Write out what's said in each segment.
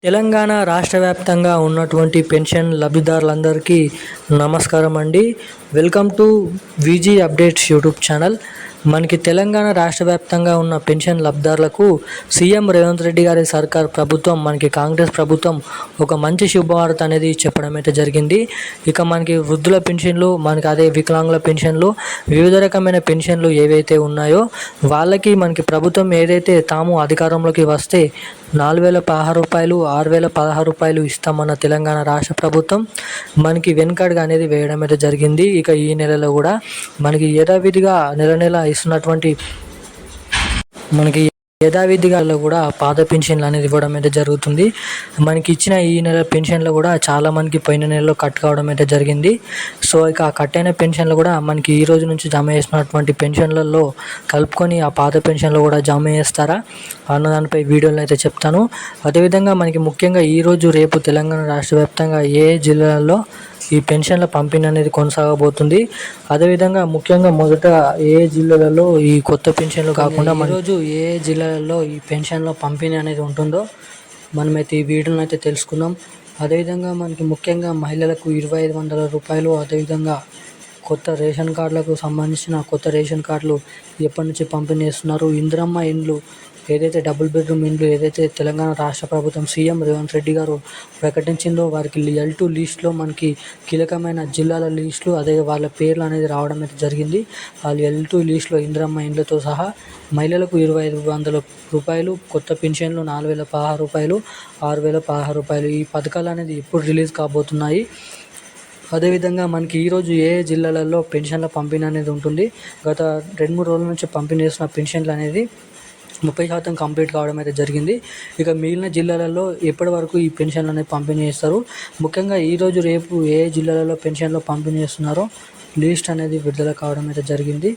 తెలంగాణ రాష్ట్ర వ్యాప్తంగా ఉన్నటువంటి పెన్షన్ లబ్ధిదారులందరికీ నమస్కారం అండి. వెల్కమ్ టు విజీ అప్డేట్స్ యూట్యూబ్ ఛానల్. మనకి తెలంగాణ రాష్ట్ర వ్యాప్తంగా ఉన్న పెన్షన్ లబ్ధిదారులకు సీఎం రేవంత్ రెడ్డి గారి సర్కార్ ప్రభుత్వం, మనకి కాంగ్రెస్ ప్రభుత్వం ఒక మంచి శుభవార్త అనేది చెప్పడం అయితే జరిగింది. ఇక మనకి వృద్ధుల పెన్షన్లు, మనకి అదే వికలాంగుల పెన్షన్లు, వివిధ రకమైన పెన్షన్లు ఏవైతే ఉన్నాయో వాళ్ళకి మనకి ప్రభుత్వం ఏదైతే తాము అధికారంలోకి వస్తే 4,016 రూపాయలు, 6,016 రూపాయలు ఇస్తామన్న తెలంగాణ రాష్ట్ర ప్రభుత్వం మనకి వెనుకడుగు అనేది వేయడం అయితే జరిగింది. ఇక ఈ నెలలో కూడా మనకి యథావిధిగా నెల ఇస్తున్నటువంటి మనకి యథావిధిగా కూడా పాత పెన్షన్లు అనేది ఇవ్వడం అయితే జరుగుతుంది. మనకి ఇచ్చిన ఈ నెల పెన్షన్లు కూడా చాలా మందికి పోయిన నెలలో కట్ కావడం అయితే జరిగింది. సో ఇక ఆ కట్ అయిన పెన్షన్లు కూడా మనకి ఈ రోజు నుంచి జమ చేసినటువంటి పెన్షన్లలో కలుపుకొని ఆ పాత పెన్షన్లు కూడా జమ చేస్తారా అన్న దానిపై వీడియోలో అయితే చెప్తాను. అదేవిధంగా మనకి ముఖ్యంగా ఈరోజు రేపు తెలంగాణ రాష్ట్ర వ్యాప్తంగా ఏ జిల్లాల్లో ఈ పెన్షన్ల పంపిణీ అనేది కొనసాగబోతుంది. అదేవిధంగా ముఖ్యంగా మొదట ఏ జిల్లాలలో ఈ కొత్త పెన్షన్లు కాకుండా ఈరోజు ఏ జిల్లాలలో ఈ పెన్షన్ల పంపిణీ అనేది ఉంటుందో మనమైతే ఈ వీడియోలో అయితే తెలుసుకుందాం. అదేవిధంగా మనకి ముఖ్యంగా మహిళలకు 2,500 రూపాయలు, అదేవిధంగా కొత్త రేషన్ కార్డులకు సంబంధించిన కొత్త రేషన్ కార్డులు ఎప్పటి నుంచి పంపిణీ చేస్తున్నారు, ఇందిరమ్మ ఇండ్లు ఏదైతే డబుల్ బెడ్రూమ్ ఇండ్లు ఏదైతే తెలంగాణ రాష్ట్ర ప్రభుత్వం సీఎం రేవంత్ రెడ్డి గారు ప్రకటించిందో వారికి L2 లిస్టులో మనకి కీలకమైన జిల్లాల లిస్టులు అదే వాళ్ళ పేర్లు అనేది రావడం అయితే జరిగింది. వాళ్ళు L2 లిస్టులో ఇందిరమ్మ ఇండ్లతో సహా మహిళలకు 2,500 రూపాయలు, కొత్త పెన్షన్లు 4,016 రూపాయలు, 6,016 రూపాయలు ఈ పథకాలు అనేది ఎప్పుడు రిలీజ్ కాబోతున్నాయి. అదేవిధంగా మనకి ఈరోజు ఏ జిల్లాలలో పెన్షన్ల పంపిణీ అనేది ఉంటుంది. గత 2-3 రోజుల నుంచి పంపిణీ చేస్తున్న పెన్షన్లు అనేది 30% కంప్లీట్ కావడం అయితే జరిగింది. ఇక మిగిలిన జిల్లాలలో ఎప్పటి వరకు ఈ పెన్షన్లు అనేది పంపిణీ చేస్తారు, ముఖ్యంగా ఈరోజు రేపు ఏ జిల్లాలలో పెన్షన్లు పంపిణీ చేస్తున్నారో లిస్ట్ అనేది విడుదల కావడం అయితే జరిగింది.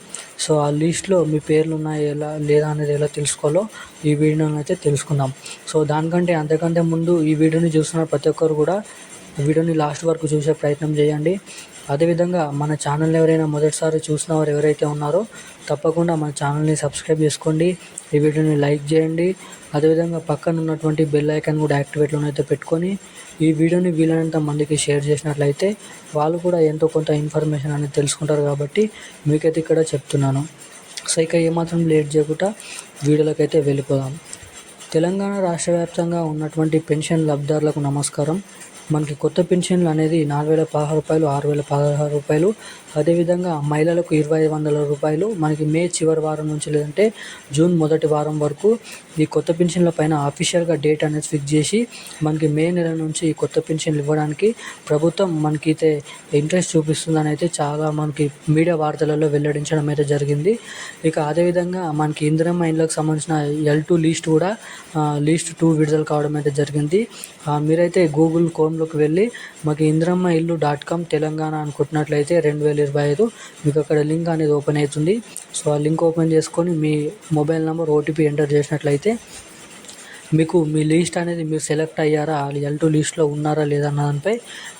సో ఆ లిస్ట్లో మీ పేర్లు ఉన్నాయి ఎలా లేదా అనేది ఎలా తెలుసుకోవాలో ఈ వీడియోని అయితే తెలుసుకుందాం. సో అంతకంటే ముందు ఈ వీడియోని చూస్తున్న ప్రతి ఒక్కరు కూడా వీడియోని లాస్ట్ వరకు చూసే ప్రయత్నం చేయండి. అదేవిధంగా మన ఛానల్ ఎవరైనా మొదటిసారి చూసిన వారు ఎవరైతే ఉన్నారో తప్పకుండా మన ఛానల్ని సబ్స్క్రైబ్ చేసుకోండి, ఈ వీడియోని లైక్ చేయండి. అదేవిధంగా పక్కన ఉన్నటువంటి బెల్ ఐకాన్ కూడా యాక్టివేట్లో అయితే పెట్టుకొని ఈ వీడియోని వీలైనంత మందికి షేర్ చేసినట్లయితే వాళ్ళు కూడా ఎంతో కొంత ఇన్ఫర్మేషన్ అనేది తెలుసుకుంటారు కాబట్టి మీకైతే ఇక్కడ చెప్తున్నాను. సో ఇక ఏమాత్రం లేట్ చేయకుండా వీడియోలోకి అయితే వెళ్ళిపోదాం. తెలంగాణ రాష్ట్ర వ్యాప్తంగా ఉన్నటువంటి పెన్షన్ లబ్ధిదారులకు నమస్కారం. మనకి కొత్త పెన్షన్లు అనేది 4,016 రూపాయలు, 6,016 రూపాయలు, అదేవిధంగా మహిళలకు 2,500 రూపాయలు. మనకి మే చివరి వారం నుంచి లేదంటే జూన్ మొదటి వారం వరకు ఈ కొత్త పెన్షన్ల పైన ఆఫీషియల్గా డేట్ అనేది ఫిక్స్ చేసి మనకి మే నెల నుంచి ఈ కొత్త పెన్షన్లు ఇవ్వడానికి ప్రభుత్వం మనకైతే ఇంట్రెస్ట్ చూపిస్తుందని అయితే చాలా మనకి మీడియా వార్తలలో వెల్లడించడం అయితే జరిగింది. ఇక అదేవిధంగా మనకి ఇందిరమ్మ ఇండ్లకు సంబంధించిన L2 లిస్ట్ కూడా లిస్ట్ 2 విడుదల కావడం అయితే జరిగింది. మీరైతే గూగుల్ క్రోమ్లోకి వెళ్ళి మాకు ఇందిరమ్మ ఇల్లు .com తెలంగాణ అనుకుంటున్నట్లయితే 2025 మీకు అక్కడ లింక్ అనేది ఓపెన్ అవుతుంది. సో ఆ లింక్ ఓపెన్ చేసుకొని మీ మొబైల్ నెంబర్ OTP ఎంటర్ చేసినట్లయితే మీకు మీ లిస్ట్ అనేది మీరు సెలెక్ట్ అయ్యారా, L2 లిస్ట్లో ఉన్నారా లేదా అన్న దానిపై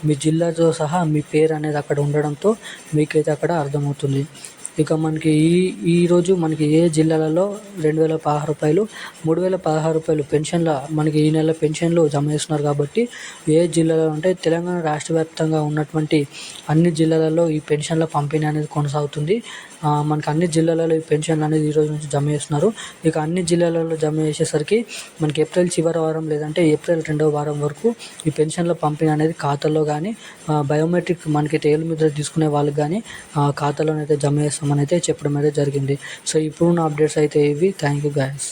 మీ జిల్లాతో సహా మీ పేరు అనేది అక్కడ ఉండడంతో మీకైతే అక్కడ అర్థమవుతుంది. ఇక మనకి ఈరోజు మనకి ఏ జిల్లాలలో 2,016 రూపాయలు, 3,016 రూపాయలు పెన్షన్ల మనకి ఈ నెల పెన్షన్లు జమ చేస్తున్నారు కాబట్టి ఏ జిల్లాలో అంటే తెలంగాణ రాష్ట్ర వ్యాప్తంగా ఉన్నటువంటి అన్ని జిల్లాలలో ఈ పెన్షన్ల పంపిణీ అనేది కొనసాగుతుంది. మనకి అన్ని జిల్లాలలో ఈ పెన్షన్లు అనేది ఈరోజు నుంచి జమ చేస్తున్నారు. ఇక అన్ని జిల్లాలలో జమ చేసేసరికి మనకి ఏప్రిల్ చివరి వారం లేదంటే ఏప్రిల్ 2వ వారం వరకు ఈ పెన్షన్ల పంపిణీ అనేది ఖాతాలో కానీ బయోమెట్రిక్ మనకి తేలు ముద్ర తీసుకునే వాళ్ళకి కానీ ఖాతాలోనైతే జమ చేస్తామని అయితే చెప్పడం అయితే జరిగింది. సో ఇప్పుడున్న అప్డేట్స్ అయితే ఇవి. Thank you guys.